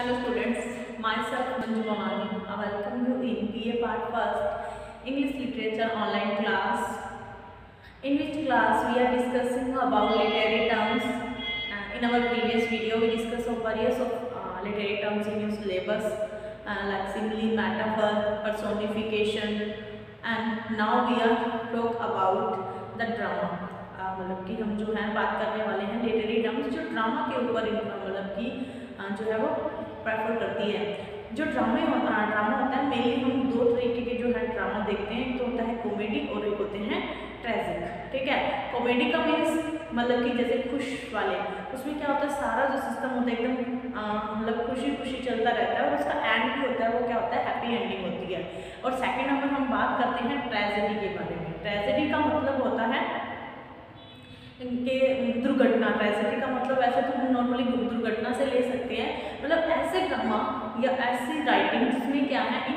Hello students, myself Manju Bhavani. I welcome you in BA Part First English Literature online class. In which class we are discussing about literary terms. In our previous video, we discussed of various of literary terms in your syllabus, like simile, metaphor, personification, and now we are talk about the drama. मतलब कि हम जो है बात करने वाले हैं literary terms जो ड्रामा के ऊपर मतलब कि जो है वो प्रेफर करती है। जो ड्रामा होता है मेनली हम दो तरीके के जो है ड्रामा देखते हैं, तो होता है कॉमेडी और एक होते हैं ट्रेजिक। ठीक है, कॉमेडी का मीन्स मतलब कि जैसे खुश वाले, उसमें क्या होता है सारा जो सिस्टम होता है एकदम मतलब खुशी खुशी चलता रहता है और उसका एंड भी होता है वो क्या होता है हैप्पी एंडिंग होती है। और सेकेंड नंबर हम बात करते हैं ट्रेजेडी के बारे में। ट्रेजेडी का मतलब होता है इनके दुर्घटना। ट्रेजेडी का मतलब ऐसे तो हम नॉर्मली दुर्घटना से ले सकते हैं, मतलब ऐसे ड्रामा या ऐसी राइटिंग जिसमें क्या है इन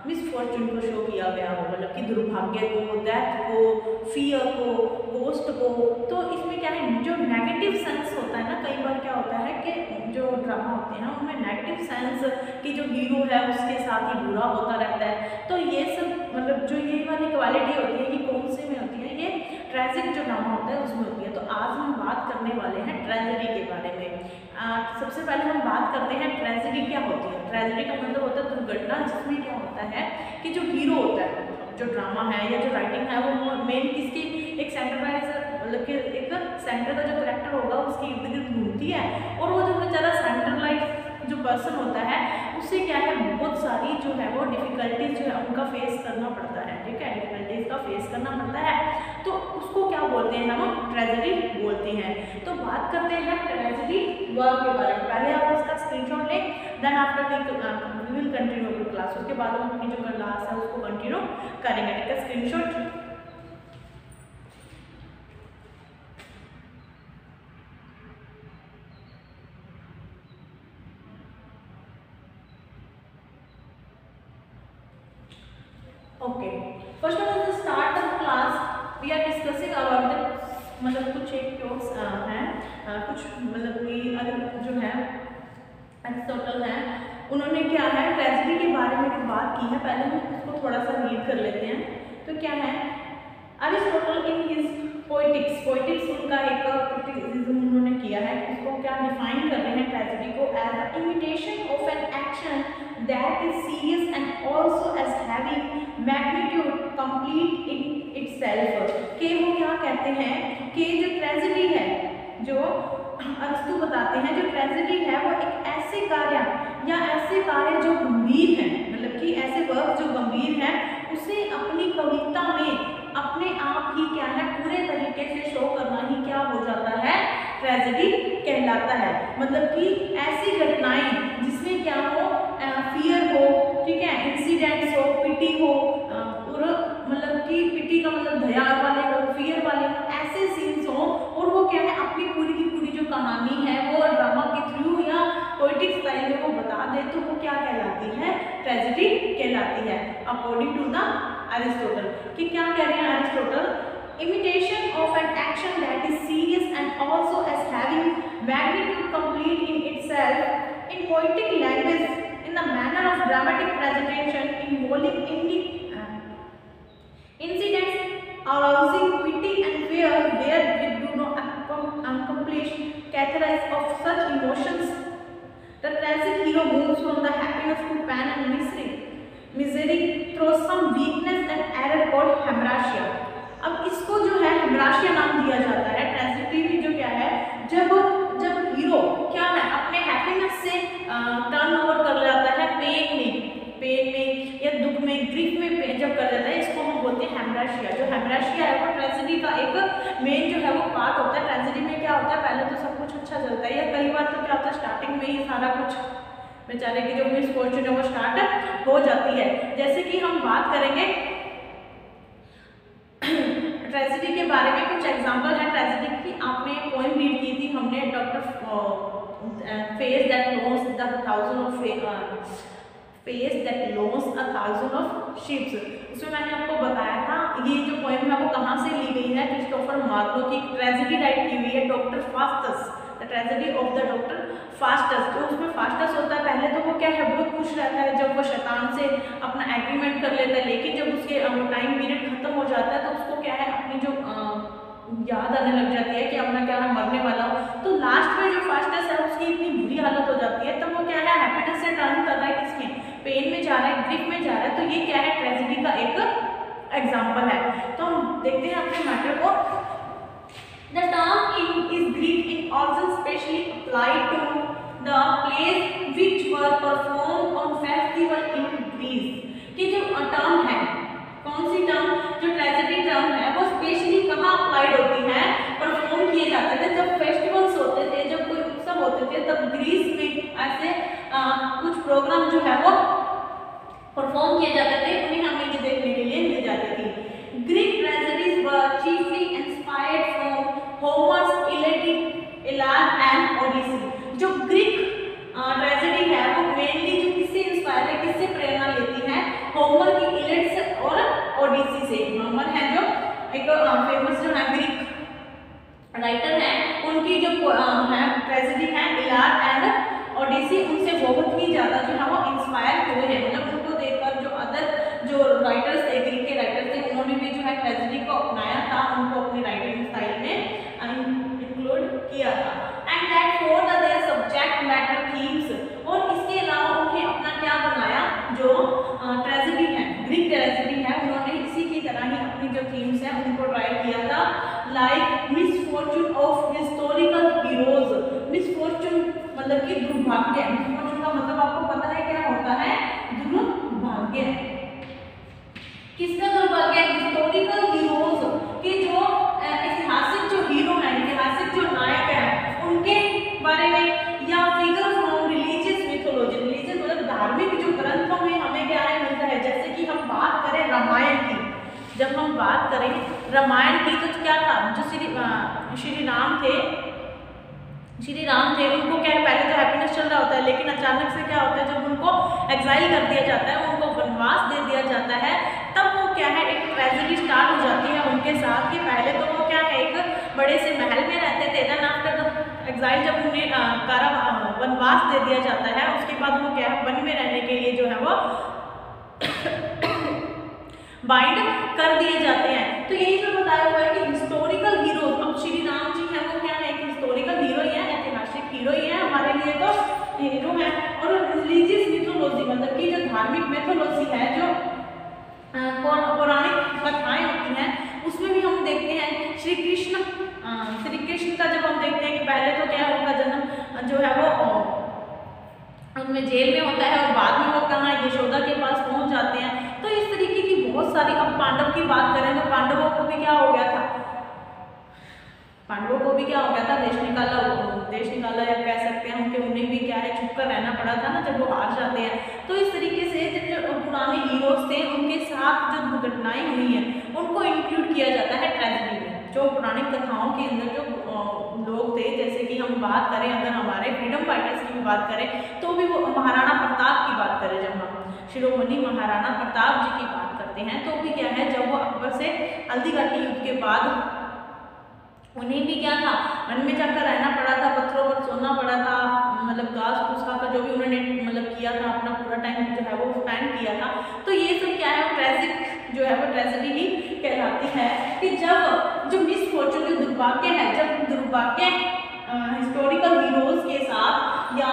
मिसफॉर्चून को शो किया गया हो, मतलब कि दुर्भाग्य को, डेथ को, फियर को, गोस्ट को। तो इसमें क्या है जो नेगेटिव सेंस होता है ना, कई बार क्या होता है कि जो ड्रामा होते हैं उनमें नेगेटिव सेंस कि जो हीरो है उसके साथ ही बुरा होता रहता है। तो ये सब मतलब जो ये वाली क्वालिटी होती है ये कौन से में होती है, ये ट्रेजिक जो ड्रामा होता है उसमें होती है। तो आज हम बात करने वाले हैं ट्रेजेडी के बारे में। सबसे पहले हम बात करते हैं ट्रेजेडी क्या होती है। ट्रेजेडी का मतलब होता है दुर्घटना, जिसमें क्या होता है कि जो हीरो होता है, जो ड्रामा है या जो राइटिंग है वो मेन किसकी एक सेंट्रलाइज मतलब कि एक सेंटर का जो करेक्टर होगा उसके इर्द गिर्द घूमती है और वो जो बेचारा सेंट्रलाइज जो पर्सन होता है उससे क्या है बहुत सारी जो है वो डिफिकल्टीज जो है उनका फेस करना पड़ता है। ठीक है, डिफिकल्टीज का फेस करना पड़ता है, तो उसको क्या बोलते हैं हम ट्रेजेडी बोलते हैं। तो बात करते हैं ट्रेजेडी वर्ब के बारे में। पहले आप उसका स्क्रीनशॉट लें, then after we will continue our class. उसके बाद हम अपनी जो क्लास है उसको कंटिन्यू करेंगे। ठीक है, screenshot. Okay, first of all start the class we are discussing about the मतलब कुछ एक टॉक्स हैं कुछ मतलब कि जो है एरिस्टोटल है, उन्होंने क्या है ट्रेजेडी के बारे में बात की है। पहले हम उसको थोड़ा सा रीड कर लेते हैं। तो क्या है एरिस्टोटल इन हिज पोइटिक्स उनका एक क्रिटिसिज्म उन्होंने किया है। इसको क्या डिफाइन कर रहे हैं ट्रेजेडी को as the imitation of an action that is serious and also as having magnitude complete in itself. के वो क्या कहते हैं कि जो ट्रेजेडी है, जो अरिस्टो बताते हैं जो ट्रेजेडी है वो एक ऐसे कार्य या ऐसे कार्य जो गंभीर हैं, मतलब कि ऐसे वर्क जो गंभीर हैं उसे अपनी कविता में अपने आप ही क्या है पूरे तरीके से शो करना ही क्या हो जाता है ट्रेजेडी कहलाता है। मतलब कि ऐसी घटनाएं जिसमें क्या हो फियर हो, ठीक है, इंसिडेंट्स हो, पिटी हो, और मतलब कि पिटी का मतलब दया वाले हो, फियर वाले हो, ऐसे सीन्स हो और वो क्या है अपनी पूरी की पूरी जो कहानी है वो ड्रामा के थ्रू या पोएटिक स्टाइल में वो बता दे, तो वो क्या कहलाती है ट्रेजेडी कहलाती है अकॉर्डिंग टू द एरिस्टोटल। कि क्या कह रहे हैं Aristotle, imitation of an action that is serious and also as having magnitude complete in itself in poetic language in the manner of dramatic presentation involving incidents arousing pity and fear where we do not accomplish categories of such emotions. The tragic hero moves from the happiness to pain and misery through some weakness and error called hemorrhagia. अब इसको जो है हेमराशिया नाम दिया जाता है। Tragedy में जो क्या है जब हीरो क्या है अपने हैप्पीनेस से टर्न ओवर कर जाता है पेन में या दुख में, ग्रीफ में जब कर जाता है, इसको हम बोलते हैं हेमराशिया। जो हेमराशिया है वो ट्रेजेडी का एक मेन जो है वो पार्ट होता है। ट्रेजेडी में क्या होता है पहले तो सब कुछ अच्छा चलता है, या कई बार तो क्या होता है स्टार्टिंग में ही सारा कुछ बेचारे की जो मिसफॉर्चून है वो स्टार्ट हो जाती है। जैसे कि हम बात करेंगे ट्रेजेडी के बारे में, कुछ एग्जांपल है ट्रेजेडी की। आपने पोएम रीड की थी हमने, doctor face that loss the thousand of ships. उसमें मैंने आपको बताया था ये जो पोएम है वो कहाँ से ली गई है, क्रिस्टोफर मार्लो की ट्रेजेडी राइट की हुई है doctor Faustus the tragedy of the doctor Faustus. तो उसमें फास्टस होता है, पहले तो वो क्या है बहुत खुश रहता है जब वो शैतान से अपना एग्रीमेंट कर लेता है, लेकिन जब उसके टाइम पीरियड खत्म हो जाता है तो उसको क्या है अपनी जो याद आने लग जाती है कि अब मैं क्या है मरने वाला हूँ। तो लास्ट में जो फास्टस है उसकी इतनी बुरी हालत हो जाती है, तब वो क्या है हैप्पीनेस से टर्न कर रहा है किसमें, पेन में जा रहा है, ग्रीफ में जा रहा है। तो ये क्या है ट्रेजेडी का एक एग्जाम्पल है। तो हम देखते हैं अपने मैटर को। The term is Greek in origin specially applied to the plays which were performed on festival in Greece। कि जो टर्म है, कौन सी टर्म, जो ट्रेजेडी टर्म है वो स्पेशली कहाँ अप्लाइड होती है, परफॉर्म किए जाते थे जब फेस्टिवल्स होते थे, जब कोई उत्सव होते थे, तब ग्रीस में ऐसे कुछ प्रोग्राम जो है वो परफॉर्म किए जाते थे, उन्हें हमें ये देखने के लिए मिल जाती थी। Greek tragedies were chiefly inspired from Homer's Iliad and Odyssey. जो ग्रीक ट्रेजेडी है वो मेनली जो किससे इंस्पायर है, किससे प्रेरणा लेती है, होमर की इलियड से और ओडिसी से। होमर है जो एक फेमस जो है ग्रीक राइटर है, उनकी जो है ट्रेजेडी है इलियड एंड ओडिसी, उनसे बहुत ही ज्यादा जो है वो इंस्पायर हुए हैं। मतलब उनको देखकर जो अदर जो राइटर्स थे, ग्रीक के राइटर्स थे, उन्होंने भी जो है ट्रेजेडी को अपनाया था, उनको अपनी राइटिंग स्टाइल में इंक्लूड किया था। And that for their subject matter themes, और इसके अलावा उन्हें अपना क्या बनाया, जो ट्रेजेडी है, ग्रीक ट्रेजेडी है, उन्होंने इसी की तरह ही अपनी जो थीम्स है उनको ट्राई किया था। Like misfortune of historical heroes. Misfortune मतलब कि दुर्भाग्य, मिसफॉर्चून का मतलब आपको पता है क्या होता है, दुर्भाग्य। किसका दुर्भाग्य, हिस्टोरिकल हीरोज के जो ऐतिहासिक जो हीरो हैं, ऐतिहासिक जो नायक हैं, उनके बारे में, या figure from religious mythology. Religious मतलब धार्मिक जो ग्रंथों में हमें क्या है मिलता है, जैसे कि हम बात करें रामायण की, जब हम बात करें रामायण की तो क्या था, जो श्री राम थे, उनको क्या है पहले तो हैप्पीनेस चल रहा होता है, लेकिन अचानक से क्या होता है जब उनको एक्साइल कर दिया जाता है, उनको वनवास दे दिया जाता है, तब वो क्या है एक ट्रेजेडी स्टार्ट हो जाती है उनके साथ। कि पहले तो वो क्या है एक बड़े से महल में रहते थे, देन आफ्टर द एक्साइल जब उन्हें वनवास दे दिया जाता है, उसके बाद वो क्या है वन में रहने के लिए जो है वो बाइंड कर दिए जाते हैं। तो यही जो बताया हुआ है कि हिस्टोरिकल हीरोज, अब श्री राम जी हैं वो क्या है एक हिस्टोरिकल हीरो ही है, ऐतिहासिक हीरो ही है हमारे लिए, तो हीरो है। और रिलीजियस मिथोलॉजी मतलब कि जो धार्मिक मिथोलॉजी है, जो पौराणिक कथाएं होती हैं, उसमें भी हम देखते हैं श्री कृष्ण का जब हम देखते हैं कि पहले तो क्या है उनका जन्म जो है वो उनमें जेल में होता है, और बाद में वो कहाँ यशोदा के पास पहुंच जाते हैं। तो इस तरीके की बहुत सारी, अब पांडव की बात करें तो पांडवों को भी क्या हो गया था, देश निकाला या कह सकते हैं हम कि उन्हें भी क्या है छुप कर रहना पड़ा था ना जब वो हार जाते हैं। तो इस तरीके से जो पुराने हीरोज थे उनके साथ जो दुर्घटनाएं हुई हैं उनको इंक्लूड किया जाता है ट्रेजेडी में। जो पुरानी कथाओं के अंदर जो लोग थे, जैसे कि हम बात करें अगर हमारे फ्रीडम फाइटर्स की भी बात करें तो भी वो महाराणा प्रताप की बात करें, जब हम शिरोमणि महाराणा प्रताप जी की बात करते हैं तो भी क्या है जब वो अकबर से हल्दी घाटी युद्ध के बाद उन्हें भी क्या था वन में जाकर रहना पड़ा था, पत्थरों पर सोना पड़ा था, मतलब घास फूस खाकर जो भी उन्होंने मतलब किया था, अपना पूरा टाइम जो है वो स्पेंड किया था। तो ये सब क्या है ट्रेजिक जो है वो ट्रेजेडी ही कहलाती है कि जब जो मिसफॉर्चून जो दुर्भाग्य है, जब दुर्भाग्य हिस्टोरिकल हीरोज के साथ या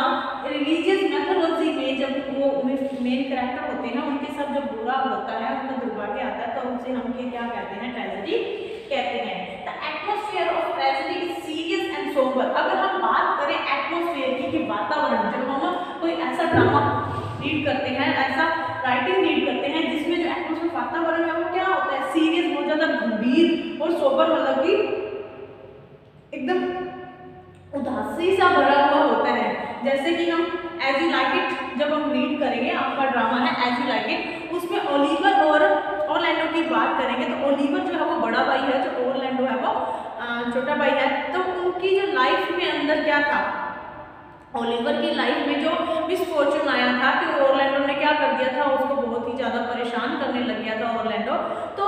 रिलीजियस मैथोलॉजी में जब वो मेन कैरेक्टर होते हैं उनके साथ जब बुरा होता है, उनका दुर्भाग्य आता है, तो उसे हम क्या कहते हैं ट्रेजेडी कहते हैं। The atmosphere of tragedy is serious and sober. अगर हम बात करें एटमॉस्फेयर की कि वातावरण, जब हम कोई ऐसा ड्रामा रीड करते हैं, ऐसा राइटिंग रीड करते हैं जिसमें जो एटमॉस्फेयर वातावरण है वो क्या होता है सीरियस, बहुत ज्यादा गंभीर और सोबर, मतलब कि एकदम उदासी सा भरा हुआ होता है। जैसे कि हम एज यू लाइक इट जब हम रीड करेंगे, आपका ड्रामा है एज यू लाइक इट, उसमें ओलिवर और ऑरलैंडो की बात करेंगे तो ओलिवर जो है वो बड़ा भाई है, जो ऑरलैंडो है वो छोटा भाई है। तो उनकी जो लाइफ में अंदर क्या था, ओलिवर की लाइफ में जो मिसफॉर्चून आया था कि ऑरलैंडो ने क्या कर दिया था, उसको बहुत ही ज़्यादा परेशान करने लग गया था ऑरलैंडो। तो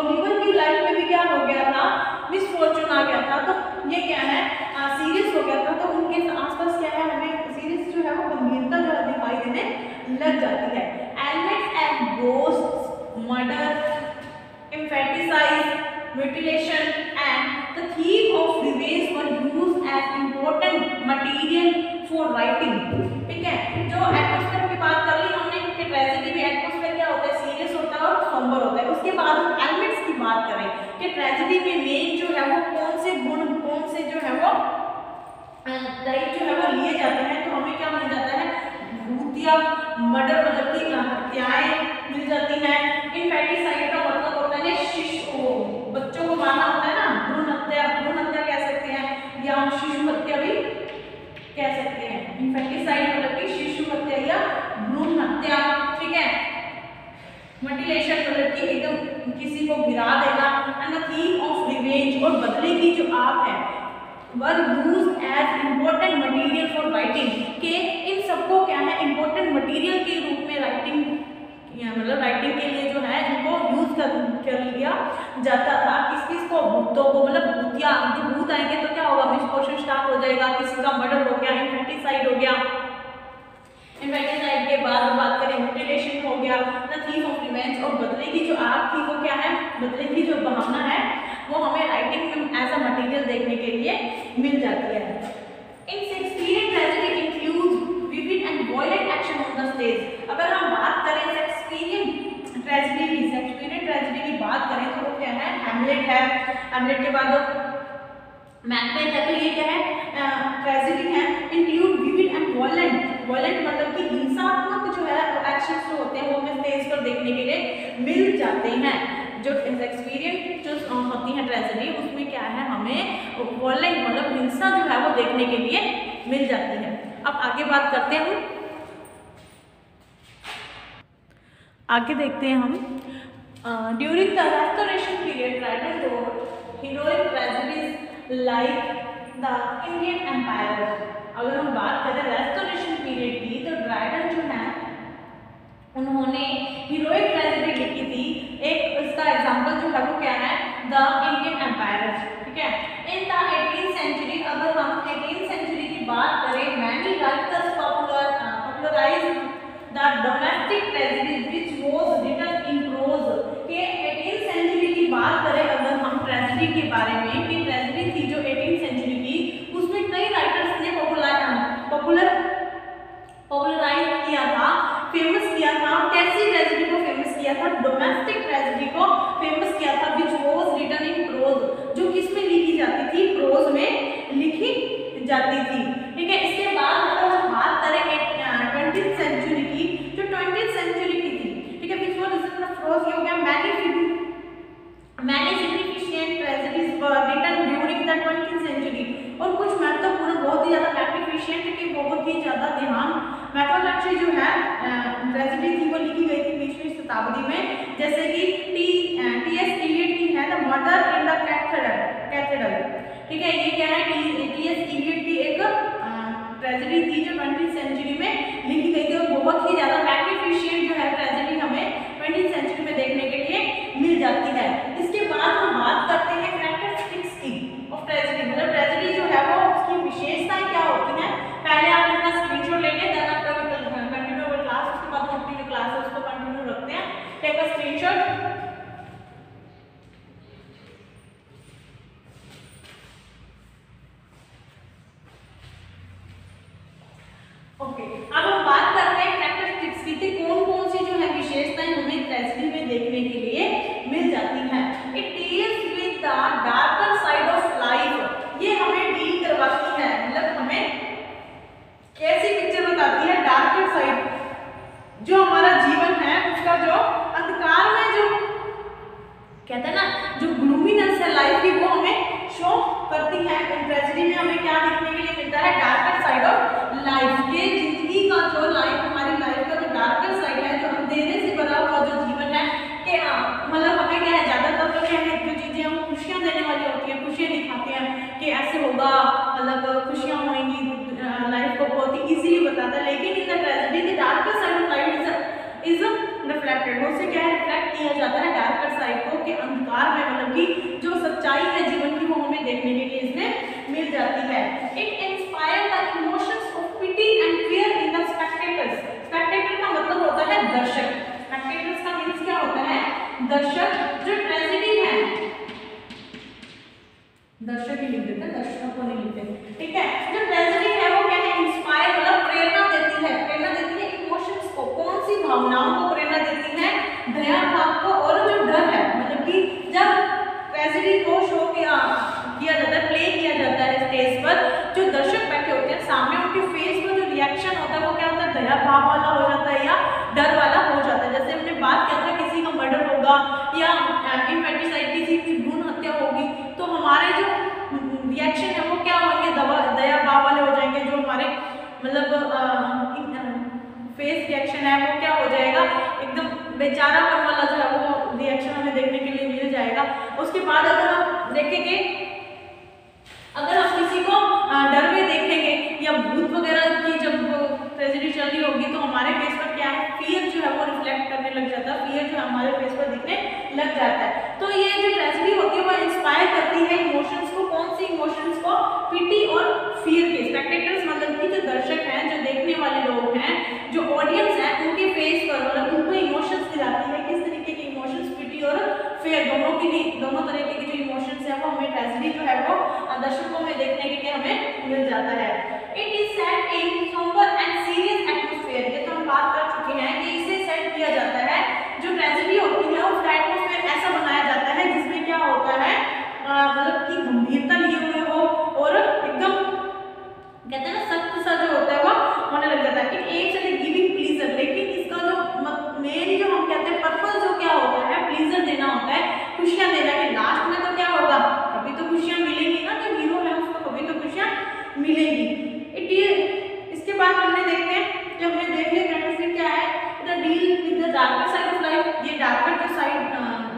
ओलिवर की लाइफ में भी क्या हो गया था, मिसफॉर्चून आ गया था। तो ये क्या है सीरियस हो गया लग जाती है। Elements and ghosts, murder, infanticide, mutilation and the theme of revenge were used as important material for writing। ठीक है, जो एटमॉस्फेयर की बात कर ली हमने कि ट्रेजेडी में एटमॉस्फेयर क्या होता है, सीरियस होता है और समबर होता है। उसके बाद हम एलिमेंट्स की बात करें कि ट्रेजेडी में मेन जो है वो कौन से गुण, कौन से जो है वो टाइप जो है वो लिए जाते हैं, तो हमें क्या मिल जाता है, भूतिया, मर्डर मतलब की हत्याएं मिल जाती हैं। इनफैंटिसाइड का मतलब होता है शिशु, बच्चों को मारना होता है ना, भ्रूण हत्या, भ्रूण हत्या कह सकते हैं या हम शिशु हत्या भी कह सकते हैं। इनफैंटिसाइड मतलब कि शिशु हत्या या भ्रूण हत्या। ठीक है, मटिलेशन मतलब कि एकदम किसी को गिरा देना। And the theme of revenge, और बदले की जो आग है, were used as important material for writing, के इन सबको क्या है, इम्पोर्टेंट मटेरियल के रूप में राइटिंग, मतलब राइटिंग के लिए जो है इनको यूज कर लिया जाता था। किस किस को, भूतों को, मतलब भूतिया, जो भूत आएंगे तो क्या होगा, मिसफॉर्चून स्टार्ट हो जाएगा, किसी का मर्डर हो गया, इनफैंटिसाइड हो गया। इनफैंटिसाइड के बाद बात करें म्यूटिलेशन हो गया, द थीम ऑफ रिवेंज, और बदले की जो आग थी वो क्या है, बदले की जो भावना है वो हमें राइटिंग में एज अ मटेरियल देखने के लिए मिल जाती है। In Shakespearean tragedy includes vivid and violent action on the stage. अगर हम बात करें शेक्सपियरियन ट्रेजेडी की बात करें तो वो क्या है, हैमलेट है, हैमलेट के बाद मैकबेथ है, तो ये क्या है, ट्रेजेडी है। Include vivid and violent, violent मतलब कि हिंसात्मक जो है एक्शंस जो होते हैं वो हमें स्टेज पर देखने के लिए मिल जाते हैं। जो शेक्सपियरियन जो होती है ट्रेजेडी, उसमें क्या है, हमें वायलेंट मतलब हिंसा जो है वो देखने के लिए मिल जाती है। अब आगे बात करते हैं, आगे देखते हैं हम। During the restoration period writer wrote heroic tragedies like the Indian empire. अगर हम बात करें रेस्टोरेशन पीरियड की, तो ड्राइडन जो है उन्होंने हीरोइक ट्रेजेडी लिखी थी। एक इसका एग्जांपल जो है वो क्या है, द इंडियन एम्पायर। ठीक है, इन द 18th सेंचुरी, अगर हम 18th सेंचुरी की बात करें, many writers popularized the domestic tragedy which was written in prose. के 18th सेंचुरी की बात करें अगर हम ट्रेजेडी के बारे में, कि ट्रेजेडी थी जो 18th सेंचुरी की, उसमें कई राइटर्स ने पॉपुलराइज किया था, फेमस किया था। कैसी ट्रेजेडी को फेमस किया था, डोमेस्टिक ट्रेजेडी को फेमस किया था, which was written in prose, जो किस में लिखी जाती थी, प्रोज में लिखी जाती थी। ठीक है, इसके बाद अगर हम बात करें 20th सेंचुरी की, जो 20th सेंचुरी की थी, ठीक है, which was written in prose, ये हो गया many significant tragedies were written during the 20th century. और कुछ महत्वपूर्ण, बहुत ही ज्यादा मैग्निफिसेंट के बहुत ही ज्यादा ध्यान महत्वाकांक्षी जो है ट्रेजेडी थी वो लिखी गई थी 20वीं शताब्दी में। जैसे कि टी.एस. इलियट की है the murder in the cathedral. ठीक है, ये क्या है, टी.एस. इलियट की एक ट्रेजेडी थी जो 20th सेंचुरी में लिखी गई थी, और बहुत ही ज्यादा मैग्निफिसेंट जो है ट्रेजेडी हमें 20th सेंचुरी में देखने के लिए मिल जाती है। इसके बाद हम बात करते हैं कैरेक्टरिस्टिक्स की ऑफ ट्रेजेडी, मतलब ट्रेजेडी जो है वो उसकी विशेषताएं क्या होती हैं। पहले आप इनका स्क्रीनशॉट लेंगे, देन आपका कंटिन्यू अवर क्लास, उसके बाद हम अपनी जो क्लास है उसको कंटिन्यू रखते हैं। Take a screenshot. ओके, अब हम बात करते हैं कैरेक्टरिस्टिक्स की, कौन कौन सी जो है विशेषताएं हमें ट्रेजेडी में देखने के लिए मिल जाती हैं। It deals with the darker side of life, ये हमें डील करवाती है, मतलब हमें कैसी पिक्चर बताती है, डार्कर साइड, जो हमारा जीवन है उसका जो अंधकार में जो कहते हैं ना, जो ग्लूमीनेस है लाइफ की, वो हमें शो करती है। ट्रेजेडी में हमें क्या देखने के लिए मिलता है, डार्कर साइड ऑफ लाइफ, के जिंदगी का जो लाइफ, हमारी लाइफ का जो डार्कर साइड है, जो अंधेरे से भरा हुआ जो जीवन है, कि मतलब हमें क्या है, ज्यादातर तो क्या है, जो चीजें हम खुशियां देने वाली होती है, खुशियां दिखाते हैं कि ऐसे होगा, मतलब खुशियां होंगी, लाइफ को बहुत ही इजीली बताता है। लेकिन in the tragedy the darker side of life is reflected, उससे क्या है, रिफ्लेक्ट किया जाता है डार्कर साइड को, कि अंधकार में मतलब कि जो सच्चाई है जीवन की वो हमें देखने के लिए इसमें मिल जाती है। It inspire the emotions of pity and fear in the spectators. Spectator का मतलब दर्शक जो ट्रेजेडी है, दर्शक ही लिख देते हैं, दर्शकों को नहीं लिखते, ठीक है। जो ट्रेजेडी है वो क्या है, इंस्पायर मतलब प्रेरणा देती है, प्रेरणा देती है इमोशंस को, कौन सी भावनाओं को प्रेरणा देती है, दया भाव को और जो डर है, मतलब कि जब ट्रेजेडी को शो किया जाता है, प्ले किया जाता है स्टेज पर, जो दर्शक बैठे होते हैं सामने, उनके फेस पर जो रिएक्शन होता है वो क्या होता है, दया भाव वाला हो जाता है या डर वाला हो जाता है। जैसे हमने बात किया था किसी का मर्डर होगा या इनफेंटिसाइड, किसी की भ्रूण हत्या होगी, तो हमारे जो रिएक्शन है वो क्या होंगे, दया भाव वाले हो जाएंगे, जो हमारे मतलब फेस रिएक्शन है वो क्या हो जाएगा, एकदम बेचारापन वाला जो है वो रिएक्शन हमें देखने के लिए मिल जाएगा। उसके बाद अगर हम देखेंगे, अगर हम किसी को डर में देखेंगे या भूत वगैरह की जब ट्रेजेडी चल रही होगी तो हमारे फेस पर क्या है, फियर जो है वो रिफ्लेक्ट करने लग जाता है, फियर जो है हमारे फेस पर दिखने लग जाता है। तो ये जो ट्रेजेडी होती है वो इंस्पायर करती है इमोशंस को, कौन सी इमोशंस को, पिटी और फियर के। स्पेक्टेटर्स मतलब कि जो दर्शक हैं, जो देखने वाले लोग हैं, जो ऑडियंस है, उनके फेस पर मतलब उनको इमोशंस दिलाती है, किस तरीके के इमोशंस, पिटी और फियर, दोनों तरीके के जो इमोशंस है वो हमें ट्रेजेडी जो है वो दर्शकों में देखने के लिए हमें मिल जाता है। It is set in somebody and serious atmosphere, ये तो हम बात कर चुके हैं कि इसे सेट किया जाता है, जो ट्रेजेडी होती है उसका एटमॉस्फेयर ऐसा बनाया जाता है जिसमें क्या होता है, मतलब कि गंभीरता लिए हुए हो और एकदम कहते हैं ना सख्त सा जो होता है वो होने लग जाता है। It aims at giving pleaser, लेकिन इसका जो मेन जो हम कहते हैं पर्पस जो क्या होता है, प्लीजर देना होता है, खुशियां देना, कि लास्ट में तो क्या होगा, कभी तो खुशियां मिलेंगी ना, जो हीरो है उसको कभी तो खुशियां मिलेंगी। इसके बाद हमने देखते हैं कि हमने देख लिया कैरेक्टरिस्टिक क्या है, the deal with the darker side of life, ये डार्कर जो साइड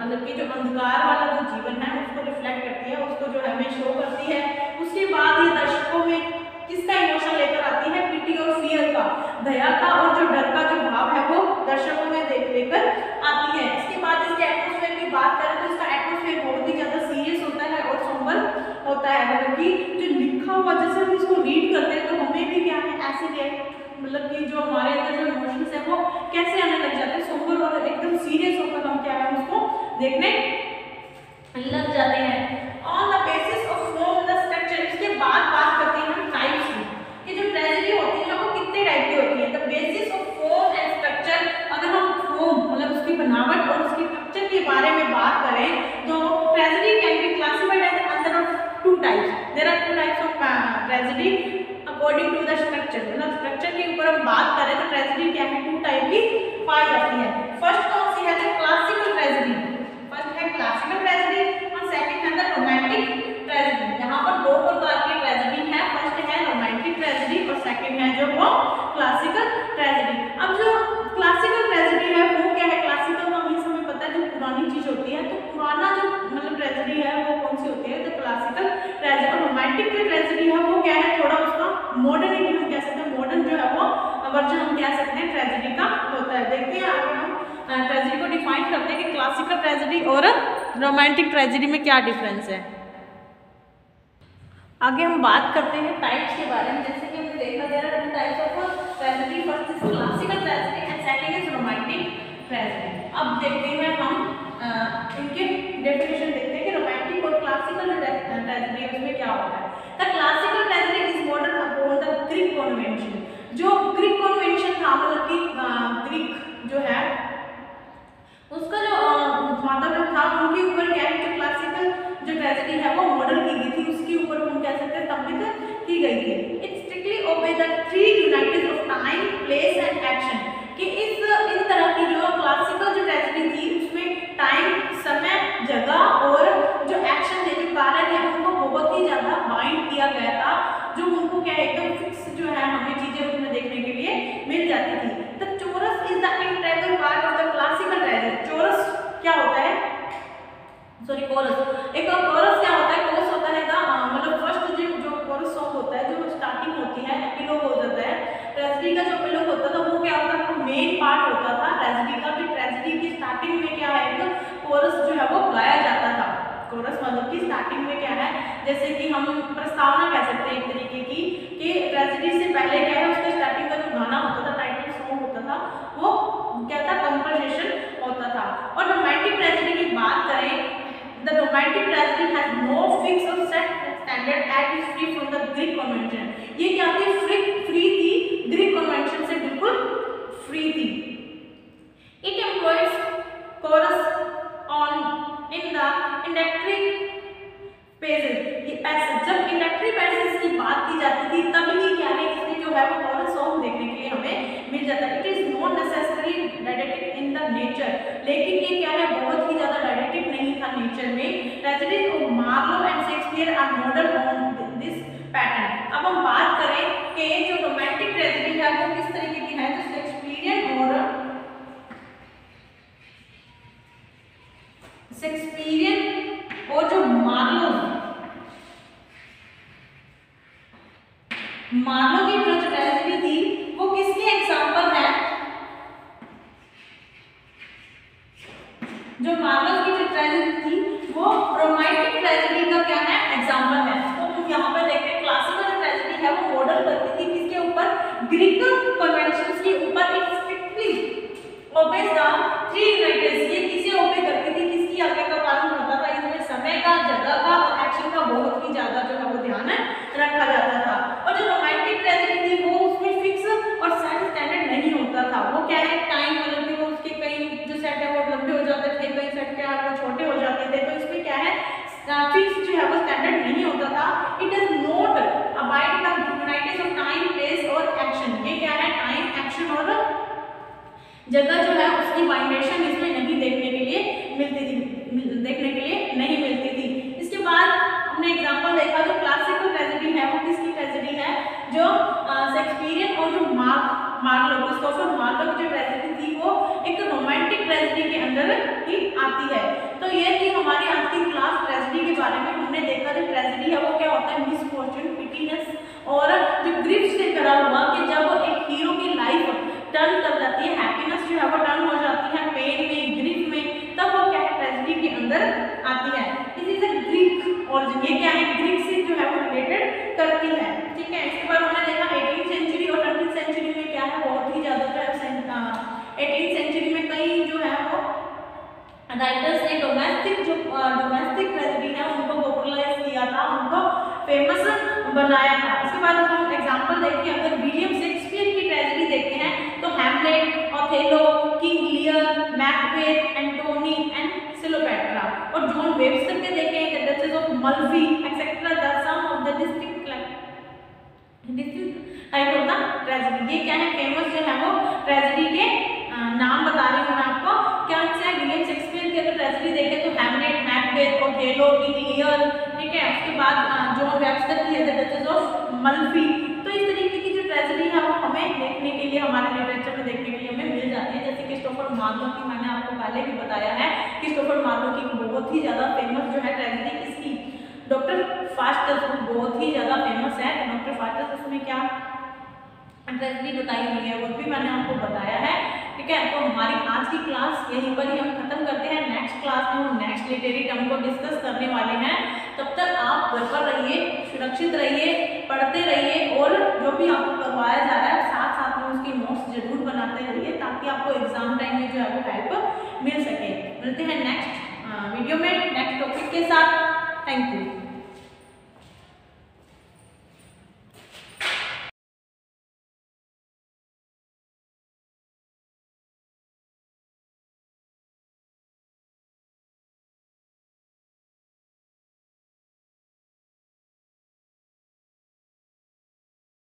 मतलब कि जो अंधकार वाला जो जीवन है उसको रिफ्लेक्ट करती है, उसको जो है हमें शो करती है। उसके बाद ये दर्शकों में किसका इमोशन लेकर आती है, पिटी और फियर का, दया का और जो डर का जो भाव है वो दर्शकों में लेकर आती है। इसके बाद इसके एटमॉस्फेयर की बात करें तो इसका एटमॉस्फेयर बहुत ही ज्यादा सीरियस होता है और सोबर होता है, मतलब कि जो लिखा हुआ जैसे हम इसको रीड करते हैं तो हमें भी क्या है ऐसे रिएक्ट, मतलब कि जो हमारे अंदर जो इमोशंस है वो कैसे आने लग जाते हैं, सोबर और एकदम सीरियस होकर हम क्या है उसको देखने लग जाते हैं। On the basis of form the structure, इसके बाद बात करते हैं हम टाइप्स की, कि जो ट्रेजेडी होती है वो कितने टाइप की होती है। The basis of form and structure, अगर हम फॉर्म मतलब उसकी बनावट और उसके स्ट्रक्चर के बारे में बात करें तो tragedy can be classified as under of two types, there are two types of tragedy according to the structure, मतलब स्ट्रक्चर के ऊपर हम बात करें तो ट्रेजेडी क्या है, टू टाइप की पाई जाती है। फर्स्ट कौन सी है, तो क्लासिकल ट्रेजेडी, फर्स्ट है क्लासिकल ट्रेजेडी और सेकंड है द रोमांटिक ट्रेजेडी। यहाँ पर दो प्रकार की ट्रेजेडी है, फर्स्ट है रोमांटिक ट्रेजेडी और सेकंड है जो वो क्लासिकल ट्रेजेडी। अब जो क्लासिकल ट्रेजेडी है वो क्या है, क्लासिकल का मीन्स हमें पता है जो पुरानी चीज होती है, तो पुराना जो मतलब ट्रेजेडी है वो कौन सी होती है, तो क्लासिकल ट्रेजेडी। और रोमांटिक जो ट्रेजेडी है वो क्या है, थोड़ा उसका मॉडर्निटी हम कह सकते हैं, मॉडर्न जो है वो वर्जन हम कह सकते हैं ट्रेजेडी का होता है। देखते हैं आगे हम ट्रेजेडी को डिफाइन करते हैं कि क्लासिकल ट्रेजेडी और रोमांटिक ट्रेजेडी में क्या डिफरेंस है। आगे हम बात करते हैं टाइप्स के बारे में, जैसे कि हमने देखा there are two types of tragedy, first is classical tragedy and second is romantic tragedy. अब देखते हैं हम इनके डेफिनेशन देखते हैं कि रोमांटिक और क्लासिकल ट्रेजेडी है उसमें क्या होता है। The classical tragedy is modern upon the Greek convention, जो ग्रीक कन्वेंशन था मतलब कि ग्रीक जो है उसका जो वातावरण था उनके ऊपर क्या है, जो क्लासिकल जो ट्रेजेडी है वो मॉडल की गई थी, उसके ऊपर हम कह सकते हैं स्थापित की गई थी। It strictly obey the three unities of time, place and action, कि इन तरह की जो क्लासिकल जो ट्रेजेडी थी उसमें टाइम, समय, जगह और जो एक्शन थे, जो कार्य थे उनको बहुत ही ज्यादा बाइंड किया गया था, जो उनको क्या एकदम फिक्स जो है हमें चीजें उसमें देखने के लिए मिल जाती थी। The chorus is the integral part of the classical tragedy. Chorus क्या होता है, सॉरी कोरस, एक कोरस क्या होता है, कोरस होता है मतलब फर्स्ट जो कोरस सॉन्ग होता है, जो स्टार्टिंग होती है, एपिलॉग हो जाता है। ट्रेजेडी का जो एपिलॉग होता था वो क्या होता था, मेन पार्ट होता था ट्रेजेडी का, कि ट्रेजेडी की स्टार्टिंग में क्या है, एक कोरस जो है वो गाया जाता था। कोरस मतलब कि स्टार्टिंग में क्या है, जैसे कि हम प्रस्तावना कह सकते हैं एक तरीके की, कि ट्रेजेडी से पहले क्या है उसके स्टार्टिंग का जो गाना होता था, टाइटल सॉन्ग होता था, वो क्या था, कंपोजिशन होता था। और romantic tragedy romantic tragedy has no fix और set standard at is free from the Greek convention. ये क्या थी? फ्री थी, ग्रीक कन्वेंशन से बिल्कुल फ्री थी। It employs chorus on in the introductory passage. ये पैसेज, जब इंडक्टरी पैसेज की बात की जाती थी तभी क्या है, इसमें जो है वो कोरस सॉन्ग देखने के लिए हमें मिल जाता है। It is not necessary didactic in the nature, लेकिन ये क्या है, बहुत ही ज्यादा डायडेक्टिक नहीं था नेचर में। Tragedies of Marlowe and Shakespeare are model on this pattern. अब हम बात करें कि जो रोमांटिक ट्रेजेडी है वो किस तरीके की है, तो शेक्सपियरियन और जो मार्लो की जो ट्रेजेडी थी वो किसके एग्जांपल है? जो मार्लो की जो ट्रेजेडी थी वो रोमांटिक ट्रेजेडी का क्या है, एग्जांपल है। तो हम यहाँ पर देखते हैं क्लासिकल जो ट्रेजेडी है वो मॉडल करती थी किसके ऊपर? ग्रीक कन्वेंशंस के ऊपर। It strictly obeys the three writers. ये किसे ओबे करती थी, किसकी आज्ञा का पालन होता था? इसमें समय का, जगह का और एक्शन का बहुत ही ज्यादा जो है वो ध्यान रखा जाता था। और जो रोमांटिक ट्रेजेडी थी वो उसमें फिक्स और सेट स्टैंडर्ड नहीं होता था। वो क्या है, टाइम मतलब कि वो उसके कई जो सेट है वो लंबे हो जाते थे, कई सेट क्या है वो छोटे हो जाते थे। तो इसमें क्या है, फिक्स जो है वो स्टैंडर्ड नहीं होता था। It does not abide the unities of time, place और एक्शन। ये क्या है, टाइम, एक्शन और जगह जो है उसकी बाइंडेशन इसमें नहीं देखने के लिए नहीं मिलती थी। इसके बाद हमने एग्जांपल देखा जो क्लासिकल ट्रेजेडी है वो किसकी ट्रेजेडी है, जो शेक्सपियरियन और जो मार्लो, क्रिस्टोफर मार्लो की जो ट्रेजेडी थी वो एक रोमांटिक ट्रेजेडी के अंदर ही आती है। तो ये थी हमारी आज की क्लास ट्रेजेडी के बारे में। हमने देखा जो ट्रेजेडी है वो क्या होता है, मिसफॉर्चून, पिटीनेस और जो ग्रिफ से करा हुआ कि जब एक हीरो की लाइफ टर्न कर जाती है, हैप्पीनेस जो है वो टर्न हो जाती है पेन में, ग्रीफ में, तब वो क्या है, ट्रेजेडी के अंदर आती है। इसी से ग्रीक और ये क्या है, ग्रीक से जो है वो रिलेटेड करती है। ठीक है, इसके बाद हमने देखा 18th सेंचुरी और 20th सेंचुरी में क्या है, बहुत ही ज्यादा जो है 18th सेंचुरी में कई जो है वो राइटर्स ने डोमेस्टिक ट्रेजेडी है उनको पॉपुलराइज किया था, उनको फेमस बनाया था। इसके बाद हम एग्जांपल देखिए, अगर विलियम शेक्सपियर की ट्रेजेडी देखते हैं तो Hamlet, Othello, King Lear, Macbeth, Antony and Cleopatra. और जॉन वेबस्टर के देखें the Duchess of Malfi etcetera, the some of the district type of the tragedy. ये क्या है, फेमस जो है वो ट्रेजेडी के नाम बता रही हूँ मैं आपको। क्या है, विलियम शेक्सपियर की अगर ट्रेजेडी देखें तो हैमलेट, मैकबेथ, ओथेलो, किंग लियर। ठीक है, उसके बाद जॉन वेबस्टर की है द डचेस ऑफ मल्फी। तो इस तरीके की जो ट्रेजेडी है वो हमें देखने के लिए, हमारे लिटरेचर में देखने के लिए हमें मिल जाती है। जैसे क्रिस्टोफर मार्लो की मैंने आपको पहले भी बताया है, क्रिस्टोफर मार्लो की बहुत ही ज्यादा फेमस जो है ट्रेजेडी किसकी, डॉक्टर फास्टस, बहुत ही ज्यादा फेमस है। डॉक्टर फास्टस उसमें क्या ट्रेजेडी बताई हुई है वो भी मैंने आपको बताया है। ठीक है, तो हमारी आज की क्लास यहीं पर ही हम खत्म करते हैं। नेक्स्ट क्लास में हम नेक्स्ट लिटरेरी टर्म को डिस्कस करने वाले हैं। तब तक आप घर पर रहिए, सुरक्षित रहिए, पढ़ते